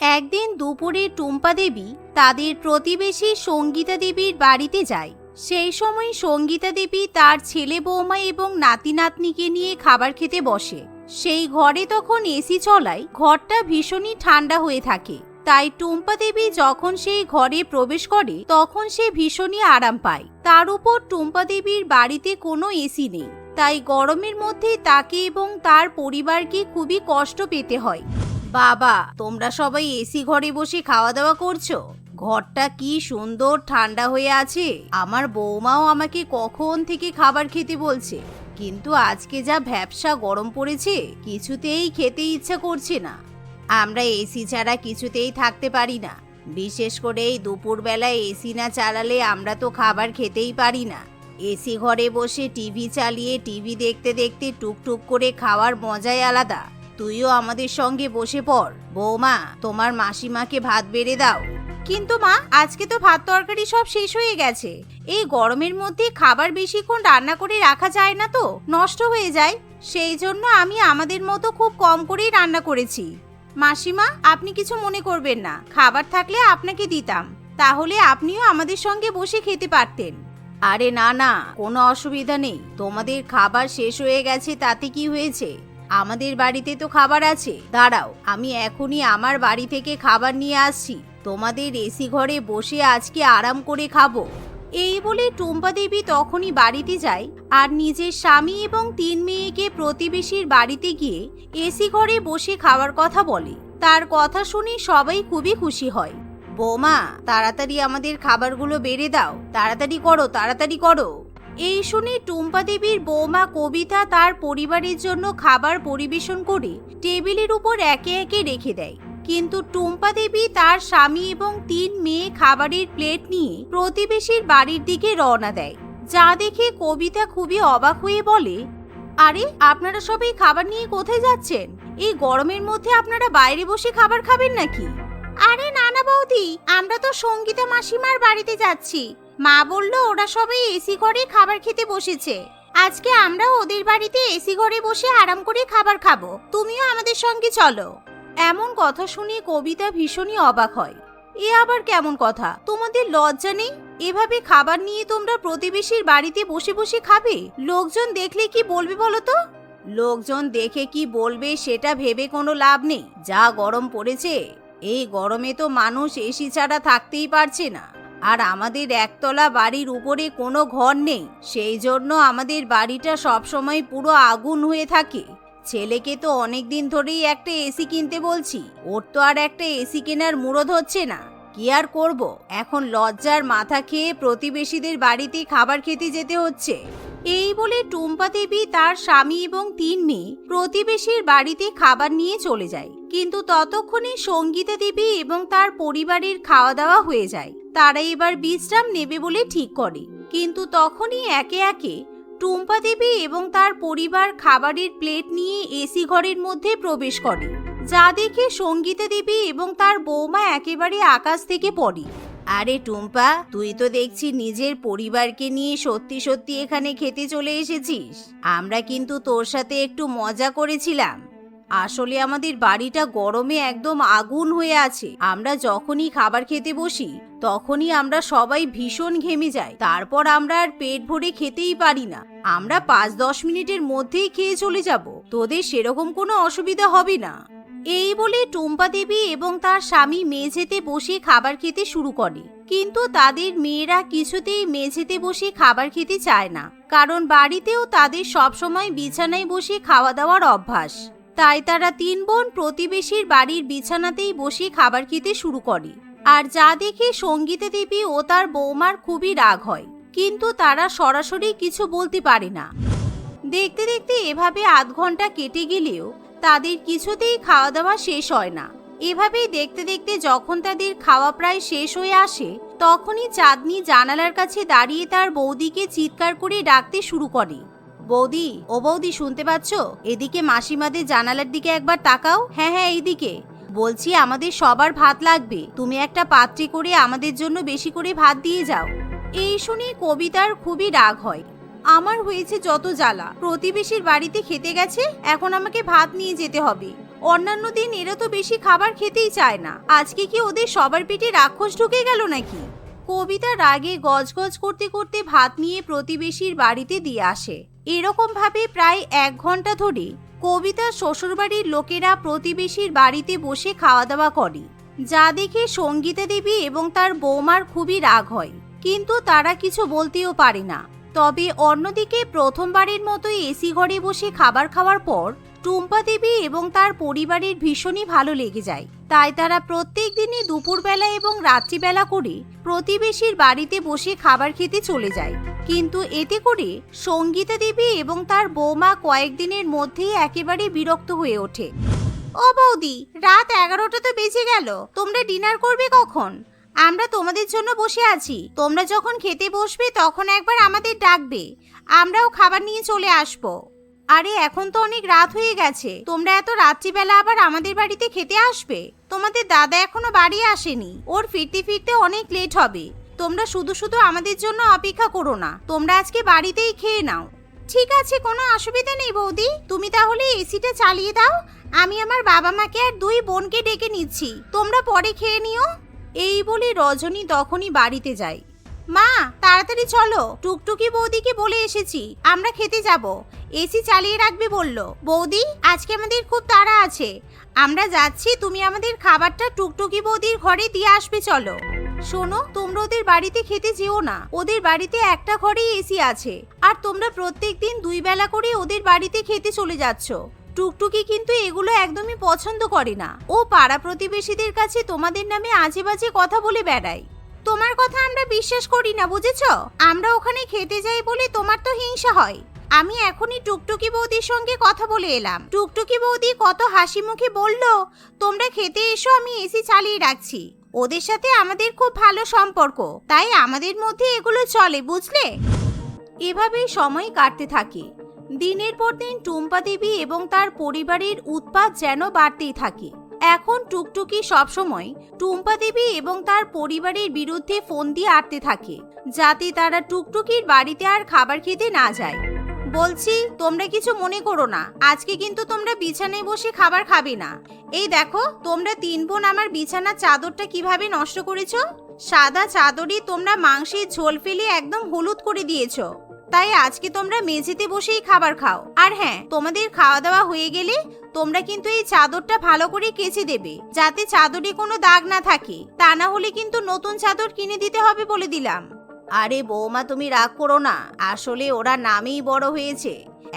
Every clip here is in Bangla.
একদিন দুপুরে টুম্পা দেবী তাদের প্রতিবেশী সঙ্গীতা দেবীর বাড়িতে যায়। সেই সময় সঙ্গীতা দেবী তার ছেলে বৌমা এবং নাতি নাতনিকে নিয়ে খাবার খেতে বসে। সেই ঘরে তখন এসি চলায় ঘরটা ভীষণই ঠান্ডা হয়ে থাকে। তাই টুম্পা দেবী যখন সেই ঘরে প্রবেশ করে তখন সে ভীষণই আরাম পায়। তার উপর টুম্পা দেবীর বাড়িতে কোনো এসি নেই, তাই গরমের মধ্যে তাকে এবং তার পরিবারকে খুবই কষ্ট পেতে হয়। বাবা, তোমরা সবাই এসি ঘরে বসে খাওয়া দাওয়া করছো? ঘরটা কি সুন্দর ঠান্ডা হয়ে আছে। আমার বৌমাও আমাকে কখন থেকে খাবার খেতে বলছে, কিন্তু আজকে যা ভ্যাপসা গরম পড়েছে কিছুতেই খেতে ইচ্ছা করছে না। আমরা এসি ছাড়া কিছুতেই থাকতে পারি না, বিশেষ করে এই দুপুরবেলায় এসি না চালালে আমরা তো খাবার খেতেই পারি না। এসি ঘরে বসে টিভি চালিয়ে টিভি দেখতে দেখতে টুকটুক করে খাওয়ার মজাই আলাদা। তুইও আমাদের সঙ্গে বসে পড়। বৌমা, তোমার মাসিমাকে ভাত বেড়ে দাও। কিন্তু মা, আজকে তো ভাত তরকারি সব শেষ হয়ে গেছে। এই গরমের মধ্যে খাবার বেশিক্ষণ রান্না করে রাখা যায় না, তো নষ্ট হয়ে যায়। সেই জন্য আমি আমাদের মতো খুব কম করেই রান্না করেছি। মাসিমা, আপনি কিছু মনে করবেন না, খাবার থাকলে আপনাকে দিতাম, তাহলে আপনিও আমাদের সঙ্গে বসে খেতে পারতেন। আরে না না, কোনো অসুবিধা নেই। তোমাদের খাবার শেষ হয়ে গেছে তাতে কি হয়েছে? আমাদের বাড়িতে তো খাবার আছে। দাঁড়াও, আমি এখনই আমার বাড়ি থেকে খাবার নিয়ে আসছি। তোমাদের এসি ঘরে বসে আজকে আরাম করে খাবো। এই বলে টুম্পা দেবী তখনই বাড়িতে যায় আর নিজের স্বামী এবং 3 মেয়েকে প্রতিবেশীর বাড়িতে গিয়ে এসি ঘরে বসে খাওয়ার কথা বলে। তার কথা শুনে সবাই খুবই খুশি হয়। বৌমা, তাড়াতাড়ি আমাদের খাবারগুলো বেড়ে দাও, তাড়াতাড়ি করো, তাড়াতাড়ি করো। এই শুনে টুম্পা দেবীর বৌমা কবিতা তার পরিবারের জন্য খাবার পরিবেশন করে টেবিলের উপর একে একে রেখে দেয়। কিন্তু টুম্পা দেবী তার স্বামী এবং 3 মেয়ে খাবারের প্লেট নিয়ে প্রতিবেশীর বাড়ির দিকে রওনা দেয়। যা দেখে কবিতা খুবই অবাক হয়ে বলে, আরে আপনারা সবাই খাবার নিয়ে কোথায় যাচ্ছেন? এই গরমের মধ্যে আপনারা বাইরে বসে খাবার খাবেন নাকি? আরে না না বৌদি, আমরা তো সঙ্গীতা মাসিমার বাড়িতে যাচ্ছি। মা বলল ওরা সবাই এসি ঘরে খাবার খেতে বসেছে। আজকে আমরা ওদের বাড়িতে এসি ঘরে বসে আরাম করে খাবার খাবো, তুমিও আমাদের সঙ্গে চলো। এমন কথা শুনে কবিতা ভীষণই অবাক হয়। এ আবার কেমন কথা? তোমাদের লজ্জা নেই? এভাবে খাবার নিয়ে তোমরা প্রতিবেশীর বাড়িতে বসে বসে খাবে? লোকজন দেখলে কি বলবে বলো তো? লোকজন দেখে কি বলবে সেটা ভেবে কোনো লাভ নেই। যা গরম পড়েছে, এই গরমে তো মানুষ এসি ছাড়া থাকতেই পারছে না। আর আমাদের একতলা বাড়ির উপরে কোনো ঘর নেই, সেই জন্য আমাদের বাড়িটা সবসময় পুরো আগুন হয়ে থাকে। ছেলেকে তো অনেকদিন ধরেই একটা এসি কিনতে বলছি, ওর তো আর একটা এসি কেনার মুরদ হচ্ছে না। কি আর করব, এখন লজ্জার মাথা খেয়ে প্রতিবেশীদের বাড়িতে খাবার খেতে যেতে হচ্ছে। এই বলে টুম্পা দেবী তার স্বামী এবং 3 মেয়ে প্রতিবেশীর বাড়িতে খাবার নিয়ে চলে যায়। কিন্তু ততক্ষণে সঙ্গীতা দেবী এবং তার পরিবারের খাওয়া দাওয়া হয়ে যায়। তারা এবার বিশ্রাম নেবে বলে ঠিক করে। কিন্তু তখনই একে একে টুম্পা দেবী এবং তার পরিবার খাবারের প্লেট নিয়ে এসি ঘরের মধ্যে প্রবেশ করে। যা দেখে সঙ্গীতা দেবী এবং তার বৌমা একেবারে আকাশ থেকে পড়ে। আরে টুম্পা, তুই তো দেখছি নিজের পরিবারকে নিয়ে সত্যি সত্যি এখানে খেতে চলে এসেছিস। আমরা কিন্তু তোর সাথে একটু মজা করেছিলাম। আসলে আমাদের বাড়িটা গরমে একদম আগুন হয়ে আছে। আমরা যখনই খাবার খেতে বসি তখনই আমরা সবাই ভীষণ ঘেমে যাই। তারপর আমরা আর পেট ভরে খেতেই পারি না। আমরা 5-10 মিনিটের মধ্যেই খেয়ে চলে যাব। তোদের সেরকম কোনো অসুবিধা হবে না। এই বলে টুম্পা দেবী এবং তার স্বামী মেঝেতে বসে খাবার খেতে শুরু করে। কিন্তু তাদের মেয়েরা কিছুতেই মেঝেতে বসে খাবার খেতে চায় না, কারণ বাড়িতেও তাদের সবসময় বিছানায় বসে খাওয়া দাওয়ার অভ্যাস। তাই তারা 3 বোন প্রতিবেশীর বাড়ির বিছানাতেই বসে খাবার খেতে শুরু করে। আর যা দেখে সঙ্গীতা দেবী ও তার বৌমার খুবই রাগ হয়, কিন্তু তারা সরাসরি কিছু বলতে পারে না। দেখতে দেখতে এভাবে আধ ঘন্টা কেটে গেলেও তাদের কিছুতেই খাওয়া দাওয়া শেষ হয় না। এভাবেই দেখতে দেখতে যখন তাদের খাওয়া প্রায় শেষ হয়ে আসে, তখনই চাঁদনি জানালার কাছে দাঁড়িয়ে তার বৌদিকে চিৎকার করে ডাকতে শুরু করে। বৌদি, ও বৌদি, শুনতে পাচ্ছ? এদিকে মাসিমাদের জানালার দিকে একবার তাকাও। হ্যাঁ হ্যাঁ, এইদিকে। বলছি আমাদের সবার ভাত লাগবে, তুমি একটা পাত্রে করে আমাদের জন্য বেশি করে ভাত দিয়ে যাও। এই শুনে কবিতার খুবই রাগ হয়। আমার হয়েছে যত জ্বালা, প্রতিবেশীর বাড়িতে খেতে গেছে, এখন আমাকে ভাত নিয়ে যেতে হবে। অন্যান্য দিন এরা তো বেশি খাবার খেতেই চায় না, আজকে কি ওদের সবার পেটে রাক্ষস ঢুকে গেল নাকি? কবিতা রাগে গজগজ করতে করতে ভাত নিয়ে প্রতিবেশীর বাড়িতে দিয়ে আসে। এরকম ভাবে প্রায় 1 ঘন্টা ধরে কবিতার শ্বশুরবাড়ির লোকেরা প্রতিবেশীর বাড়িতে বসে খাওয়া দাওয়া করে, যা দেখে সঙ্গীতা দেবী এবং তার বৌমার খুবই রাগ হয়, কিন্তু তারা কিছু বলতেও পারে না। তবে অন্যদিকে প্রথমবারের মতোই এসি ঘরে বসে খাবার খাওয়ার পর টুম্পা দেবী এবং তার পরিবারের ভীষণই ভালো লেগে যায়। তাই তারা প্রত্যেক দিনই দুপুরবেলা এবং রাত্রিবেলা করে প্রতিবেশীর বাড়িতে বসে খাবার খেতে চলে যায়। কিন্তু এতে করে সঙ্গীতা দেবী এবং তার বৌমা কয়েকদিনের মধ্যেই একেবারে বিরক্ত হয়ে ওঠে। ও বৌদি, রাত 11টা তো বেজে গেল, তোমরা ডিনার করবে কখন? আমরা তোমাদের জন্য বসে আছি, তোমরা যখন খেতে বসবে তখন একবার আমাদের ডাকবে, আমরাও খাবার নিয়ে চলে আসবো। আরে এখন তো অনেক রাত হয়ে গেছে, তোমরা এত রাত্রিবেলা আবার আমাদের বাড়িতে খেতে আসবে? তোমাদের দাদা এখনো বাড়ি আসেনি, ওর ফিরতে ফিরতে অনেক লেট হবে। তোমরা শুধু শুধু আমাদের জন্য অপেক্ষা করো না, তোমরা আজকে বাড়িতেই খেয়ে নাও। ঠিক আছে, কোনো অসুবিধা নেই বৌদি, তুমি তাহলে এসিটা চালিয়ে দাও, আমি আমার বাবা মাকে আর 2 বোনকে ডেকে নিচ্ছি, তোমরা পরে খেয়ে নিও। এই বলে রজনী তখনই বাড়িতে যায়। মা, তাড়াতাড়ি চলো, টুকটুকি বৌদিকে বলে এসেছি আমরা খেতে যাব, এসি চালিয়ে রাখবে বললো। বৌদি, আজকে আমাদের খুব তাড়া আছে, আমরা যাচ্ছি, তুমি আমাদের খাবারটা টুকটুকি বৌদির ঘরে দিয়ে আসবে চলো। শোনো, তোমরা ওদের বাড়িতে খেতে যেও না, ওদের বাড়িতে একটা ঘরেই এসি আছে, আর তোমরা প্রত্যেকদিন 2 বেলা করে ওদের বাড়িতে খেতে চলে যাচ্ছ। টুকটুকি কিন্তু এগুলো একদমই পছন্দ করে না, ও পাড়া প্রতিবেশীদের কাছে তোমাদের নামে আজে বাজে কথা বলে বেড়ায়। তোমার কথা আমরা বিশ্বাস করি না, বুঝেছো? আমরা ওখানে খেতে যাই বলে তোমার তো হিংসা হয়। আমি এখনই টুকটুকি বৌদির সঙ্গে কথা বলে এলাম, টুকটুকি বৌদি কত হাসি মুখে বলল তোমরা খেতে এসো, আমি এসি চালিয়ে রাখছি। ওদের সাথে আমাদের খুব ভালো সম্পর্ক, তাই আমাদের মধ্যে এগুলো চলে, বুঝলে? এভাবেই সময় কাটতে থাকে। দিনের পর দিন টুম্পা দেবী এবং তার পরিবারের উৎপাত যেন বাড়তেই থাকে। এখন টুকটুকি সবসময় টুম্পা দেবী এবং তার পরিবারের বিরুদ্ধে ফোন দিয়ে আটতে থাকে, যাতে তারা টুকটুকির বাড়িতে আর খাবার খেতে না যায়। বলছি, তোমরা কিছু মনে করো না, আজকে কিন্তু তোমরা বিছানায় বসে খাবার খাবে না। এই দেখো, তোমরা 3 বোন আমার বিছানার চাদরটা কিভাবে নষ্ট করেছো। সাদা চাদরে তোমরা মাংসের ঝোল ফেলে একদম হলুদ করে দিয়েছো, তাই আজকে তোমরা মেঝেতে বসেই খাবার খাও। আর হ্যাঁ, তোমাদের খাওয়া দাওয়া হয়ে গেলে তোমরা কিন্তু এই চাদরটা ভালো করে কেচে দেবে, যাতে চাদরে কোনো দাগ না থাকে, তা না হলে কিন্তু নতুন চাদর কিনে দিতে হবে বলে দিলাম। আরে বৌমা, তুমি রাগ করো না, আসলে ওরা নামেই বড় হয়েছে,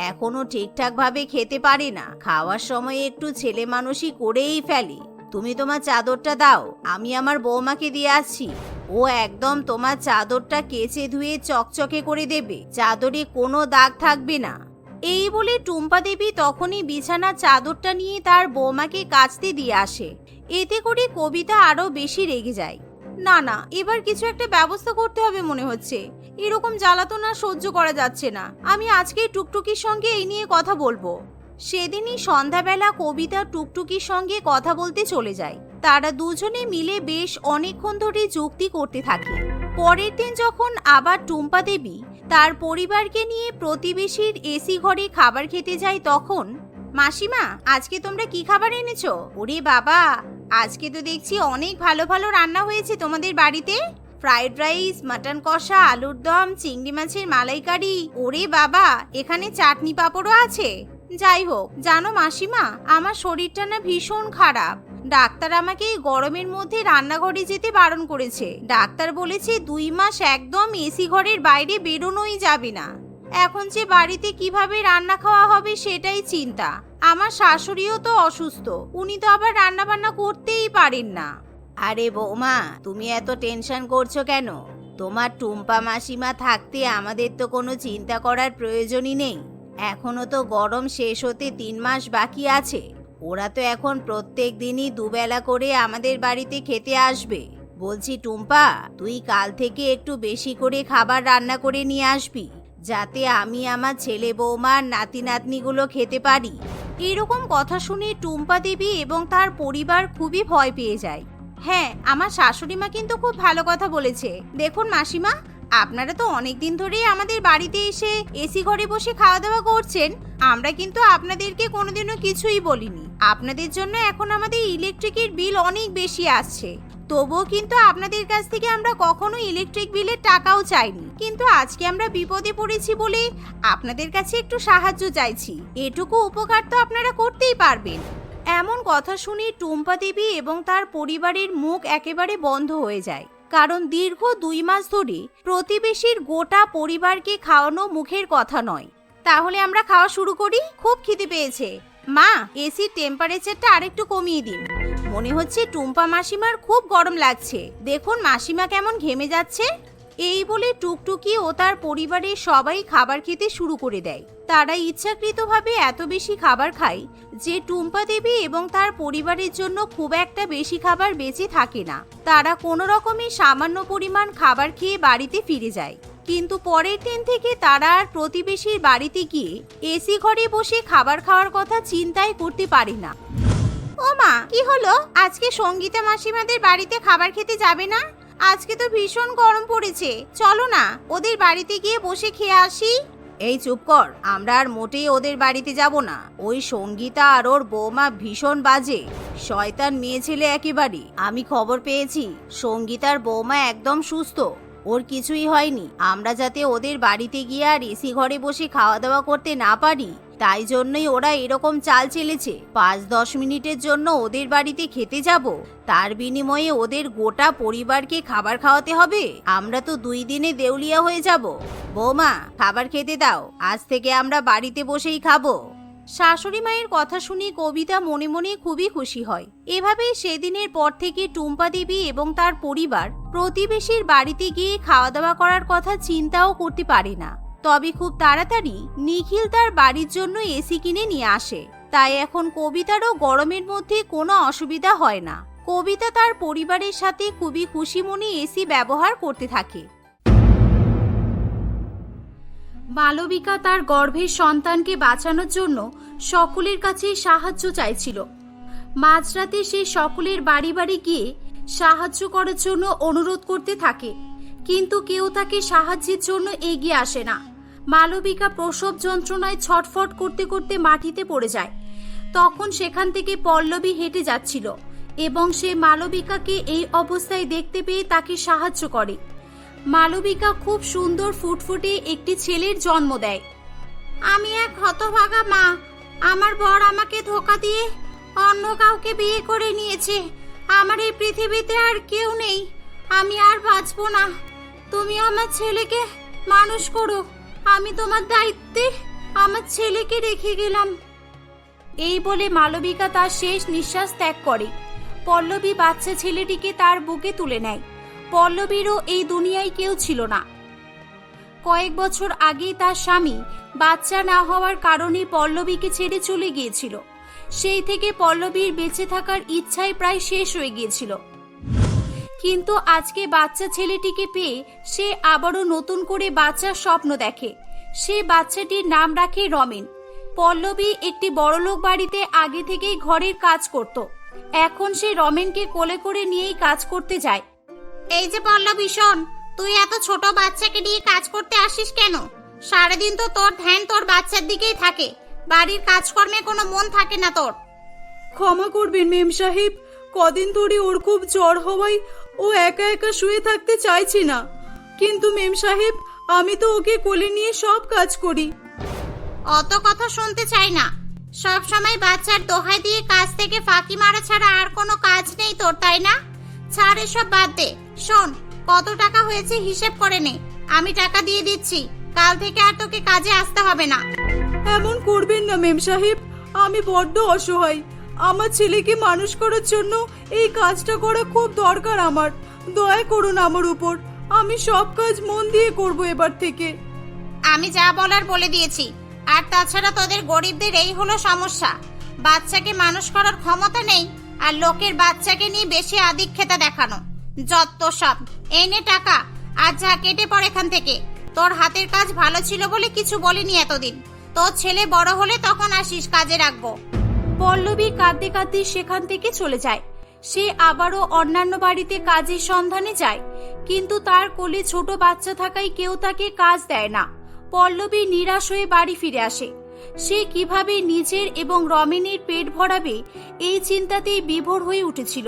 এখনো ঠিকঠাক ভাবে খেতে পারে না, খাওয়ার সময় একটু ছেলে মানুষই করেই ফেলে। তুমি তোমার চাদরটা দাও, আমি আমার বৌমাকে দিয়ে আসছি, ও একদম তোমার চাদরটা কেচে ধুয়ে চকচকে করে দেবে, চাদরে কোনো দাগ থাকবে না। এই বলে টুম্পা দেবী তখনই বিছানার চাদরটা নিয়ে তার বৌমাকে কাচতে দিয়ে আসে। এতে করে কবিতা আরো বেশি রেগে যায়। না না, এবার কিছু একটা ব্যবস্থা করতে হবে মনে হচ্ছে, এরকম জ্বালাতন আর সহ্য করা যাচ্ছে না, আমি আজকেই টুকটুকির সঙ্গে এই নিয়ে কথা বলবো। সেদিনই সন্ধ্যাবেলা কবিতা টুকটুকির সঙ্গে কথা বলতে চলে যায়। তারা দুজনে মিলে বেশ অনেকক্ষণ ধরে যুক্তি করতে থাকে। পরের দিন যখন আবার টুম্পা দেবী তার পরিবারকে নিয়ে প্রতিবেশীর এসি ঘরে খাবার খেতে যায়, তখন মাসিমা, আজকে তোমরা কি খাবার এনেছো? ওরে বাবা, আজকে তো দেখছি অনেক ভালো ভালো রান্না হয়েছে তোমাদের বাড়িতে, ফ্রাইড রাইস, মাটন কষা, আলুর দম, চিংড়ি মাছের মালাইকারি, ওরে বাবা, এখানে চাটনি পাঁপড়ও আছে। যাই হোক, জানো মাসিমা, আমার শরীরটা না ভীষণ খারাপ, ডাক্তার আমাকে এই গরমের মধ্যে রান্নাঘরে যেতে বারণ করেছে। ডাক্তার বলেছে 2 মাস একদম এসি ঘরের বাইরে বেরোনোই যাবে না। এখন যে বাড়িতে কিভাবে রান্না খাওয়া হবে সেটাই চিন্তা। আমার শাশুড়িও তো অসুস্থ, উনি তো আবার রান্না বান্না করতেই পারেন না। আরে বৌমা, তুমি এত টেনশন করছো কেন? তোমার টুম্পা মাসিমা থাকতে আমাদের তো কোনো চিন্তা করার প্রয়োজনই নেই। এখনো তো গরম শেষ হতে 3 মাস বাকি আছে। ওরা তো এখন প্রত্যেক দিনই 2 বেলা করে আমাদের বাড়িতে খেতে আসবে। বলছি টুম্পা, তুই কাল থেকে একটু বেশি করে খাবার রান্না করে নিয়ে আসবি, যাতে আমি আমার ছেলে বৌমার নাতি নাতনিগুলো খেতে পারি। এরকম কথা শুনে টুম্পা দেবী এবং তার পরিবার খুবই ভয় পেয়ে যায়। হ্যাঁ, আমার শাশুড়ি মা কিন্তু খুব ভালো কথা বলেছে। দেখুন মাসিমা, আপনারা তো অনেকদিন ধরেই আমাদের বাড়িতে এসে এসি ঘরে বসে খাওয়া দাওয়া করছেন। আমরা কিন্তু আপনাদেরকে কোনোদিনও কিছুই বলিনি। আপনাদের জন্য এখন আমাদের ইলেকট্রিকের বিল অনেক বেশি আসছে, তবুও কিন্তু আপনাদের কাছ থেকে আমরা কখনো ইলেকট্রিক বিলের টাকাও চাইনি। কিন্তু আজকে আমরা বিপদে পড়েছি বলে আপনাদের কাছে একটু সাহায্য চাইছি। এটুকু উপকার তো আপনারা করতেই পারবেন। এমন কথা শুনে টুম্পা দেবী এবং তার পরিবারের মুখ একেবারে বন্ধ হয়ে যায়, কারণ দীর্ঘ 2 মাস ধরে প্রতিবেশীর গোটা পরিবারকে খাওয়ানো মুখের কথা নয়। তাহলে আমরা খাওয়া শুরু করি, খুব খিদে পেয়েছে। মা, এসির টেম্পারেচারটা আরেকটু কমিয়ে দিন। মনে হচ্ছে টুম্পা মাসিমার খুব গরম লাগছে। দেখুন মাসিমা কেমন ঘেমে যাচ্ছে। এই বলে টুকটুকি ও তার পরিবারের সবাই খাবার খেতে শুরু করে দেয়। তারা ইচ্ছাকৃতভাবে এত বেশি খাবার খায় যে টুম্পা দেবী এবং তার পরিবারের জন্য খুব একটা বেশি খাবার বেঁচে থাকে না। তারা কোনো রকমে সামান্য পরিমাণ খাবার খেয়ে বাড়িতে ফিরে যায়। কিন্তু পরের দিন থেকে তারা আর প্রতিবেশীর বাড়িতে গিয়ে এসি ঘরে বসে খাবার খাওয়ার কথা চিন্তাই করতে পারে না। ও মা, কি হলো? আজকে সঙ্গীতা মাসিমাদের বাড়িতে খাবার খেতে যাবে না? আজকে তো ভীষণ গরম পড়েছে, চলো না ওদের বাড়িতে গিয়ে বসে খেয়ে আসি। এই চুপ কর, আমরা আর মোটেই ওদের বাড়িতে যাব না। ওই সঙ্গীতা আর ওর বৌমা ভীষণ বাজে, শয়তান মেয়ে ছেলে একেবারে। আমি খবর পেয়েছি সঙ্গীতার বৌমা একদম সুস্থ, ওর কিছুই হয়নি। আমরা যাতে ওদের বাড়িতে গিয়ে আর এসি ঘরে বসে খাওয়া দাওয়া করতে না পারি, তাই জন্যই ওরা এরকম চাল চেলেছে। 5-10 মিনিটের জন্য ওদের বাড়িতে খেতে যাব, তার বিনিময়ে ওদের গোটা পরিবারকে খাবার খাওয়াতে হবে। আমরা তো 2 দিনে দেউলিয়া হয়ে যাব। বৌমা, খাবার খেতে দাও, আজ থেকে আমরা বাড়িতে বসেই খাবো। শাশুড়ি মায়ের কথা শুনে কবিতা মনে মনে খুবই খুশি হয়। এভাবে সেদিনের পর থেকে টুম্পা দেবী এবং তার পরিবার প্রতিবেশীর বাড়িতে গিয়ে খাওয়া দাওয়া করার কথা চিন্তাও করতে পারে না। তবে খুব তাড়াতাড়ি নিখিল তার বাড়ির জন্য এসি কিনে নিয়ে আসে, তাই এখন কবিতারও গরমের মধ্যে কোনো অসুবিধা হয় না। কবিতা তার পরিবারের সাথে খুবই খুশি মনে এসি ব্যবহার করতে থাকে। মালবিকা তার গর্ভের সন্তানকে বাঁচানোর জন্য সকলের কাছে সাহায্য চাইছিল। মাঝরাতে সে সকলের বাড়ি বাড়ি গিয়ে সাহায্য করার জন্য অনুরোধ করতে থাকে, কিন্তু কেউ তাকে সাহায্যের জন্য এগিয়ে আসে না। মালবিকা প্রসব যন্ত্রণায় ছটফট করতে করতে মাটিতে পড়ে যায়। তখন সেখান থেকে পল্লবী হেঁটে যাচ্ছিল এবং সে মালবিকাকে এই অবস্থায় দেখতে পেয়ে তাকে সাহায্য করে। মালবিকা খুব সুন্দর ফুটফুটে একটি ছেলের জন্ম দেয়। আমি এক হতভাগা মা, আমার বর আমাকে ধোঁকা দিয়ে অন্য কাউকে বিয়ে করে নিয়েছে। আমার এই পৃথিবীতে আর কেউ নেই, আমি আর বাঁচবো না। তুমি আমার ছেলেকে মানুষ করো, আমি তোমার দায়িত্বে আমার ছেলেকে রেখে গেলাম। এই বলে মালবিকা তার শেষ নিঃশ্বাস ত্যাগ করে। পল্লবী বাচ্চা ছেলেটিকে তার বুকে তুলে নেয়। পল্লবীরও এই দুনিয়ায় কেউ ছিল না। কয়েক বছর আগেই তার স্বামী বাচ্চা না হওয়ার কারণে পল্লবীকে ছেড়ে চলে গিয়েছিল। সেই থেকে পল্লবীর বেঁচে থাকার ইচ্ছাই প্রায় শেষ হয়ে গিয়েছিল। কিন্তু আজকে বাচ্চা ছেলেটিকে পেয়ে সে আবারও নতুন করে বাচ্চার স্বপ্ন দেখে। সে বাচ্চাটির নাম রাখে রমেন। পল্লবী একটি বড়লোক বাড়িতে আগে থেকেই ঘরের কাজ করত। এখন সে রমেনকে কোলে করে নিয়েই কাজ করতে যায়। এই যে পল্লবী, শোন, তুই এত ছোট বাচ্চাকে নিয়ে কাজ করতে আসিস কেন? সারাদিন তো তোর ধ্যান তোর বাচ্চার দিকেই থাকে, বাড়ির কাজকর্মে কোনো মন থাকে না তোর। ক্ষমা করবেন মেম সাহেব, কদিন ধরে ওর খুব জ্বর হওয়ায় ও একা একা শুয়ে থাকতে চাইছে না। কিন্তু মেম সাহেব, আমি তো ওকে কোলে নিয়ে সব কাজ করি। অত কথা শুনতে চাই না। সব সময় বাচ্চার দোহাই দিয়ে কাজ থেকে ফাঁকি মারা ছাড়া আর কোনো কাজ নেই তোর, তাই না? ছাড়, এসব বাদ দে। শোন, কত টাকা হয়েছে হিসেব করে নে, আমি টাকা দিয়ে দিচ্ছি। কাল থেকে আর তোকে কাজে আসতে হবে না। এমন করবেন না মেম সাহেব, আমি বড্ড অসহায়। আমার ছেলেকে মানুষ করার জন্য এই কাজটা করা খুব দরকার আমার। দয়া করুন আমার উপর, আমি সব কাজ মন দিয়ে করব এবার থেকে। আমি যা বলার বলে দিয়েছি। আর তাছাড়া তোদের গরিবদের এই হলো সমস্যা, বাচ্চাকে মানুষ করার ক্ষমতা নেই, আর লোকের বাচ্চাকে নিয়ে বেশি আধিক্যতা দেখানো। যত সব। এই নে টাকা, আর যা, কেটে পড় এখান থেকে। তোর হাতের কাজ ভালো ছিল বলে কিছু বলিনি এতদিন। তোর ছেলে বড় হলে তখন আসিস, কাজে রাখবো। পল্লবী কাঁদতে কাঁদতে সেখান থেকে চলে যায়। সে আবারও অন্যান্য বাড়িতে কাজের সন্ধানে যায়, কিন্তু তার কোলে ছোট বাচ্চা থাকায় কেউ তাকে কাজ দেয় না। পল্লবী নিরাশ হয়ে বাড়ি ফিরে আসে। সে কিভাবে নিজের এবং রমেনের পেট ভরাবে এই চিন্তাতেই বিভোর হয়ে উঠেছিল।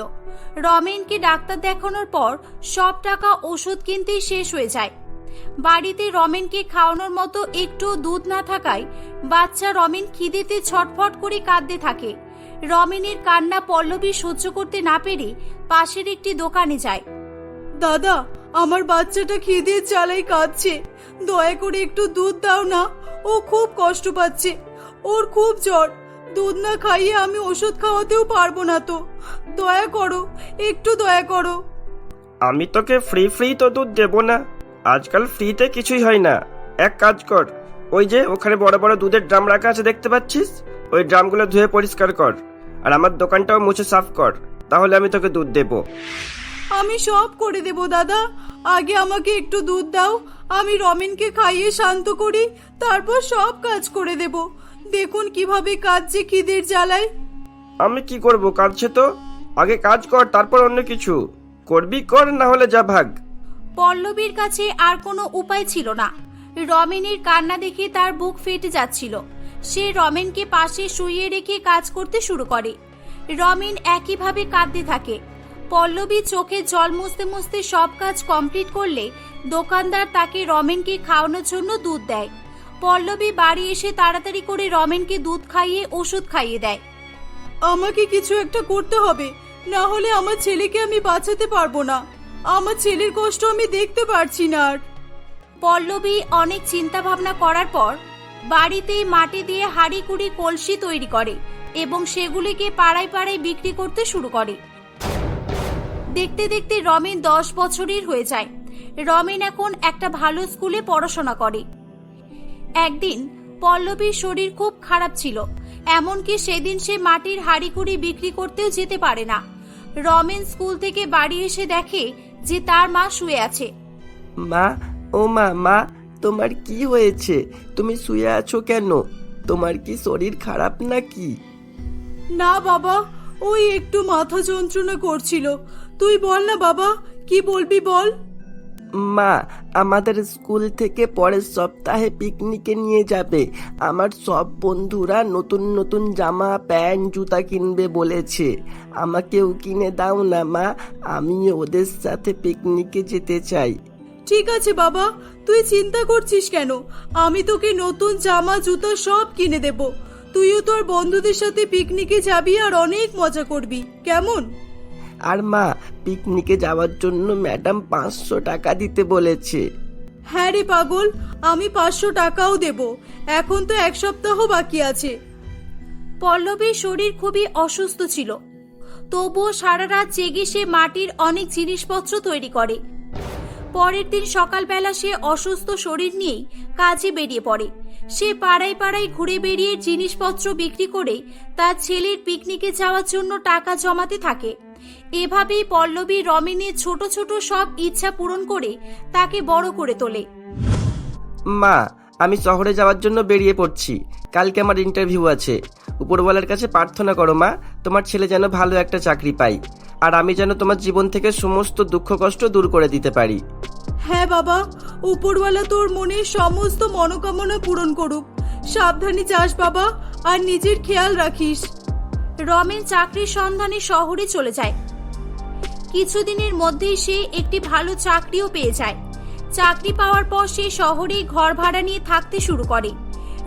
রমেনকে ডাক্তার দেখানোর পর সব টাকা ওষুধ কিনতেই শেষ হয়ে যায়। বাড়িতে রমেনকে খাওয়ানোর মতো একটু দুধ না থাকায় বাচ্চা রমেন খিদেতে ছটফট করে কাঁদতে থাকে। রমেনের কান্না পল্লবী সহ্য করতে না পেরে পাশের একটি দোকানে যায়। দাদা, আমার বাচ্চাটা খিদে জ্বালাই কাঁদছে, দয়া করে একটু দুধ দাও না। ও খুব কষ্ট পাচ্ছে, ওর খুব জ্বর। দুধ না খাইয়ে আমি ওষুধ খাওয়াতেও পারবো না, তো দয়া করো, একটু দয়া করো। আমি তোকে ফ্রি তো দুধ দেবো না। আজকাল ফ্রিতে কিছুই হয় না। এক কাজ কর, ওই যে ওখানে বড় বড় দুধের ড্রাম রাখা আছে দেখতে পাচ্ছিস, ওই ড্রামগুলো ধুয়ে পরিষ্কার কর, আর আমার দোকানটাও মুছে সাফ কর, তাহলে আমি তোকে দুধ দেবো। আমি সব করে দেব দাদা, আগে আমাকে একটু দুধ দাও। আমি রমেনকে খাইয়ে শান্ত করি, তারপর সব কাজ করে দেব। দেখুন কিভাবে কাঁদছে খিদের জ্বালায়। আমি কি করব, কাঁদছে তো। আগে কাজ কর, তারপর অন্য কিছু করবি কর, না হলে যা ভাগ। পল্লবীর কাছে আর কোনো উপায় ছিল না। রমেনের কান্না দেখে তার বুক ফেটে যাচ্ছিল। সে রমেনকে পাশে শুইয়ে রেখে কাজ করতে শুরু করে। রমেন একইভাবে কাঁদতে থাকে। পল্লবী চোখে জল মুছতে মুছতে সব কাজ কমপ্লিট করলে দোকানদার তাকে রমেনকে খাওয়ানোর জন্য দুধ দেয়। পল্লবী বাড়ি এসে তাড়াতাড়ি করে রমেনকে দুধ খাইয়ে ওষুধ খাইয়ে দেয়। আমাকে কিছু একটা করতে হবে, না হলে আমার ছেলেকে আমি বাঁচাতে পারবো না। আমার ছেলের কষ্ট আমি দেখতে পারছি না আর। পল্লবী অনেক চিন্তা ভাবনা করার পর বাড়িতেই মাটি দিয়ে হাঁড়ি কুড়ি কলসি তৈরি করে এবং সেগুলিকে পাড়ায় পাড়ায় বিক্রি করতে শুরু করে। দেখতে দেখতে রমেন 10 বছরের হয়ে যায়। রমেন এখন একটা ভালো স্কুলে পড়াশোনা করে। একদিন পল্লবীর শরীর খুব খারাপ ছিল, এমনকি সেদিন সে মাটির হাঁড়িকুড়ি বিক্রি করতেও যেতে পারে না। রমেন স্কুল থেকে বাড়ি এসে দেখে যে তার মা শুয়ে আছে। মা, ও মা, মা তোমার কি হয়েছে? তুমি শুয়ে আছো কেন? তোমার কি শরীর খারাপ নাকি? না বাবা, ওই একটু মাথা যন্ত্রণা করছিল। তুই বল না বাবা, কি বলবি বল। মা, আমাদের স্কুল থেকে পরের সপ্তাহে পিকনিকে নিয়ে যাবে। আমার সব বন্ধুরা নতুন নতুন জামা প্যান্ট জুতা কিনবে বলেছে। আমাকেও কিনে দাও না মা, আমি ওদের সাথে পিকনিকে যেতে চাই। ঠিক আছে বাবা, তুই চিন্তা করছিস কেন? আমি তোকে নতুন জামা জুতা সব কিনে দেব। তুইও তোর বন্ধুদের সাথে পিকনিকে যাবি আর অনেক মজা করবি, কেমন? আর মা, পিকনিকে যাওয়ার জন্য ম্যাডাম 500 টাকা দিতে বলেছে। হ্যাঁ রে পাগল, আমি 500 টাকাও দেব। এখন তো 1 সপ্তাহ বাকি আছে। পল্লবীর শরীর খুবই অসুস্থ ছিল, তবুও সারা রাত জেগে সে মাটির অনেক জিনিসপত্র তৈরি করে। পরের দিন সকালবেলা সে অসুস্থ শরীর নিয়েই কাজে বেরিয়ে পড়ে। সে পাড়ায় পাড়ায় ঘুরে বেরিয়ে জিনিসপত্র বিক্রি করে তার ছেলের পিকনিকে যাওয়ার জন্য টাকা জমাতে থাকে। এভাবেই পল্লবী রমেনের ছোট ছোট সব ইচ্ছা পূরণ করে তাকে বড় করে তোলে। মা, আমি শহরে যাওয়ার জন্য বেরিয়ে পড়ছি। কালকে আমার ইন্টারভিউ আছে। উপরওয়ালার কাছে প্রার্থনা করো মা, তোমার ছেলে যেন ভালো একটা চাকরি পায়, আর আমি যেন তোমার জীবন থেকে সমস্ত দুঃখ কষ্ট দূর করে দিতে পারি। হ্যাঁ বাবা, উপরওয়ালা তোর মনের সমস্ত মনোকামনা পূরণ করুক। সাবধানে যাস বাবা, আর নিজের খেয়াল রাখিস। রমেন চাকরির সন্ধানে শহরে চলে যায়। কিছুদিনের মধ্যেই সে একটি ভালো চাকরিও পেয়ে যায়। চাকরি পাওয়ার পর সে শহরেই ঘর ভাড়া নিয়ে থাকতে শুরু করে।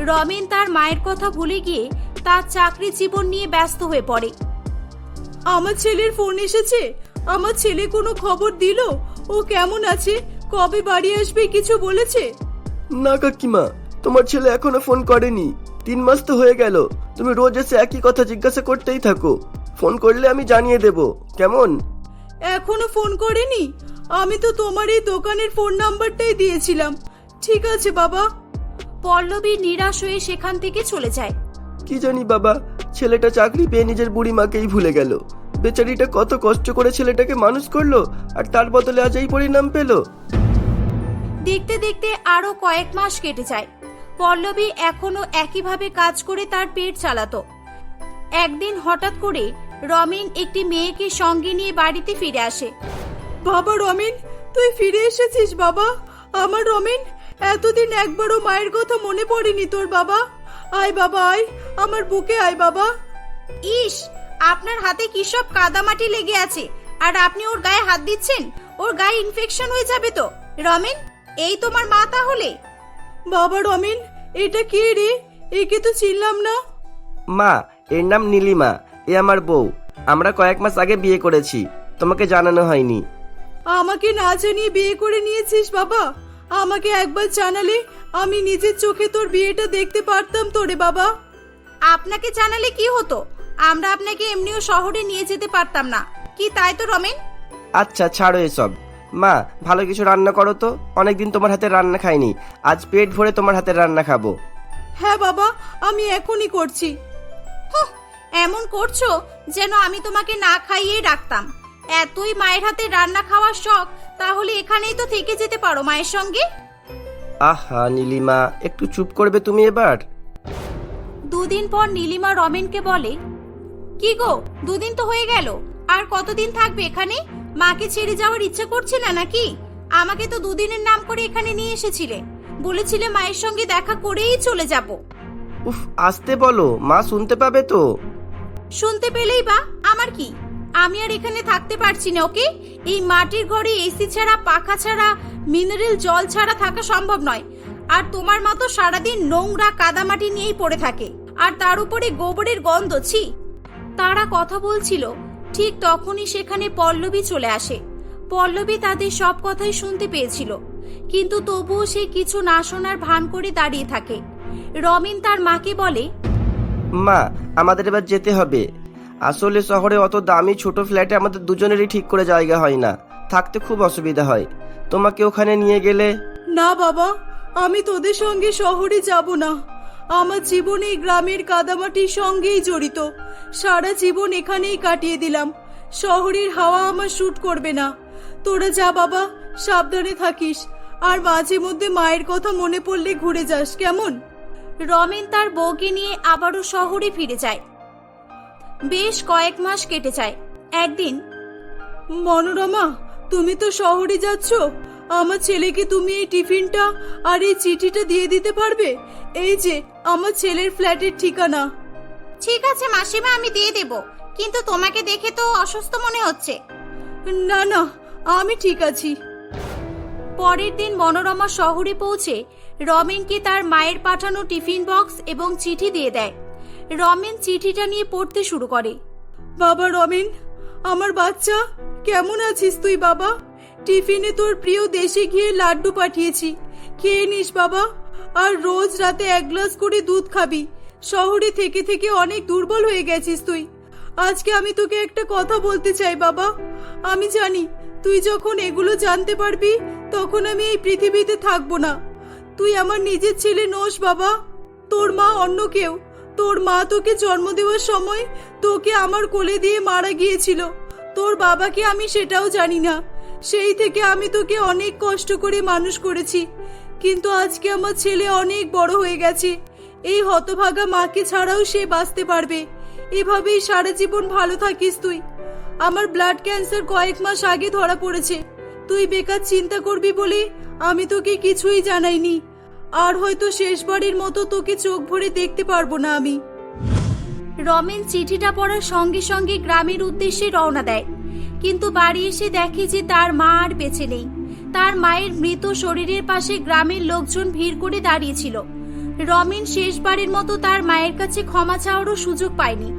রমেন তার মায়ের কথা ভুলে গিয়ে তার চাকরি জীবন নিয়ে ব্যস্ত হয়ে পড়ে। আমার ছেলের ফোন এসেছে? আমার ছেলে কোনো খবর দিল? ও কেমন আছে? কবে বাড়ি আসবে কিছু বলেছে? না কাকিমা, তোমার ছেলে এখনো ফোন করেনি। 3 মাস তো হয়ে গেল। তুমি রোজ এসে একই কথা জিজ্ঞাসা করতেই থাকো। ফোন করলে আমি জানিয়ে দেব, কেমন? এখনো ফোন করেনি? আমি তো তোমার এই দোকানের ফোন নাম্বারটাই দিয়েছিলাম। ঠিক আছে বাবা। পল্লবী নিরাশ হয়ে সেখান থেকে চলে যায়। কি জানি বাবা, ছেলেটা চাকরি পেয়ে নিজের বুড়ি মাকেই ভুলে গেল। বেচারিটা কত কষ্ট করে ছেলেটাকে মানুষ করলো, আর তার বদলে আজ এই পরিণাম পেল। দেখতে দেখতে আরো কয়েক মাস কেটে যায়। পল্লবী এখনো একইভাবে কাজ করে তার পেট চালাতো। একদিন হঠাৎ করে রমেন একটি মেয়েকে সঙ্গে নিয়ে বাড়িতে ফিরে আসে। বাবা রমেন, তুই ফিরে এসেছিস বাবা। আমার রমেন, এতদিন একবারও মায়ের কথা মনে পড়েনি তোর বাবা। আয় বাবা আয়, আমার বুকে আয় বাবা। ইস, আপনার হাতে কি সব কাদামাটি লেগে আছে আর আপনি ওর গায়ে হাত দিচ্ছেন? ওর গায়ে ইনফেকশন হয়ে যাবে তো। রমেন, এই তোমার মা তাহলে? বাবা রমেন, এটা কে রে? একে তো চিনলাম না। মা, এর নাম নীলিমা, এ আমার বউ। আমরা কয়েক মাস আগে বিয়ে করেছি, তোমাকে জানানো হয়নি। আমাকে না জানিয়ে বিয়ে করে নিয়েছিস বাবা? আমাকে একবার জানালে আমি নিজের চোখে তোর বিয়েটা দেখতে পারতাম তোরে বাবা। আপনাকে জানালে কি হতো? আমরা আপনাকে এমনিও শহরে নিয়ে যেতে পারতাম না কি, তাই তো রমেন? আচ্ছা ছাড়ো এসব। মা, ভালো কিছু রান্না করো তো, অনেকদিন তোমার হাতে রান্না খাইনি। আজ পেট ভরে তোমার হাতের রান্না খাবো। হ্যাঁ বাবা, আমি এখনই করছি। হুঁ, এমন করছো যেন আমি তোমাকে না খাইয়েই রাখতাম। এতই মায়ের হাতে রান্না খাওয়ার শখ, তাহলে এখানেই তো থেকে যেতে পারো মায়ের সঙ্গে। আহা নীলিমা, একটু চুপ করবে তুমি এবার? দুদিন পর নীলিমা রমেনকে বলে, কি গো, দুদিন তো হয়ে গেল, আর কতদিন থাকবে এখানে? মাকে ছেড়ে যাওয়ার ইচ্ছা করছে না নাকি? আমাকে তো দুদিনের নাম করে এখানে নিয়ে এসেছিলে, বলেছিলে মায়ের সঙ্গে দেখা করেই চলে যাব। উফ, আসতে বলো, মা শুনতে পাবে তো। শুনতে পেলেই বা আমার কি? আমি আর এখানে থাকতে পারছি না। ওকে, এই মাটির ঘরে এসি ছাড়া, পাখা ছাড়া, মিনারেল জল ছাড়া থাকা সম্ভব নয়। আর তোমার মা তো সারাদিন নোংরা কাদামাটি নিয়েই পড়ে থাকে, আর তার উপরে গোবরের গন্ধ। ছি। তারা কথা বলছিল, ঠিক তখনই সেখানে পল্লবী চলে আসে। পল্লবী তাদের সব কথাই শুনতে পেয়েছিল, কিন্তু তবুও সে কিছু না শোনার ভান করে দাঁড়িয়ে থাকে। রমেন তার মাকে বলে, মা, আমাদের এবার যেতে হবে। আসলে শহরে অত দামি ছোট ফ্ল্যাটে আমাদের দুজনেরই ঠিক করে জায়গা হয় না, থাকতে খুব অসুবিধা হয়। তোমাকে ওখানে নিয়ে গেলে। না বাবা, আমি তোদের সঙ্গে শহরে যাব না। আমার জীবন এই গ্রামের কাদামাটির সঙ্গেই জড়িত। সারা জীবন এখানেই কাটিয়ে দিলাম। শহরের হাওয়া আমার শ্যুট করবে না। তোরা যা বাবা, সাবধানে থাকিস। আর মাঝে মধ্যে মায়ের কথা মনে পড়লে ঘুরে যাস, কেমন? রমেন তার বউকে নিয়ে আবারও শহরে ফিরে যায়। বেশ কয়েক মাস কেটে যায়। একদিন, মনোরমা, তুমি তো শহরে যাচ্ছ, আমার ছেলেকে তুমি এই টিফিনটা আর এই চিঠিটা দিয়ে দিতে পারবে? এই যে আমার ছেলের ফ্ল্যাটের ঠিকানা। ঠিক আছে মাসিমা, আমি দিয়ে দেব, কিন্তু তোমাকে দেখে তো অসুস্থ মনে হচ্ছে। না না, আমি ঠিক আছি। পরের দিন মনোরমা শহরে পৌঁছে রমেনকে তার মায়ের পাঠানো টিফিন বক্স এবং চিঠি দিয়ে দেয়। রমেন চিঠিটা নিয়ে পড়তে শুরু করে। বাবা রমেন, আমার বাচ্চা, কেমন আছিস তুই বাবা? টিফিনে তোর প্রিয় দেশি ঘিয়ের লাড্ডু পাঠিয়েছি, খেয়ে নিস বাবা। আর রোজ রাতে 1 গ্লাস করে দুধ খাবি। শহরে থেকে থেকে অনেক দুর্বল হয়ে গেছিস তুই। আজকে আমি তোকে একটা কথা বলতে চাই বাবা। আমি জানি তুই যখন এগুলো জানতে পারবি, তখন আমি এই পৃথিবীতে থাকবো না। তুই আমার নিজের ছেলে নোস বাবা, তোর মা অন্য কেউ। তোর মা তোকে জন্ম দেওয়ার সময় তোকে আমার কোলে দিয়ে মারা গিয়েছিল। তোর বাবাকে আমি সেটাও জানি না। সেই থেকে আমি তোকে অনেক কষ্ট করে মানুষ করেছি, কিন্তু আজকে আমার ছেলে অনেক বড় হয়ে গেছে। এই হতভাগা মাকে ছাড়াও সে বাঁচতে পারবে। এভাবেই সারা জীবন ভালো থাকিস তুই। আমার ব্লাড ক্যান্সার কয়েক মাস আগে ধরা পড়েছে। তুই বেকার চিন্তা করবি বলে আমি তোকে কিছুই জানাইনি। আর হয়তো শেষবারের মতো তোকে চোখ ভরে দেখতে পারবো না আমি। রমেন চিঠিটা পড়ার সঙ্গে সঙ্গে গ্রামের উদ্দেশ্যে রওনা দেয়, কিন্তু বাড়ি এসে দেখে যে তার মা আর বেঁচে নেই। তার মায়ের মৃত শরীরের পাশে গ্রামের লোকজন ভিড় করে দাঁড়িয়েছিল। রমেন শেষবারের মতো তার মায়ের কাছে ক্ষমা চাওয়ারও সুযোগ পায়নি।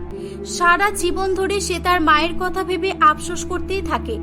সারা জীবন ধরে সে তার মায়ের কথা ভেবে আফসোস করতেই থাকে।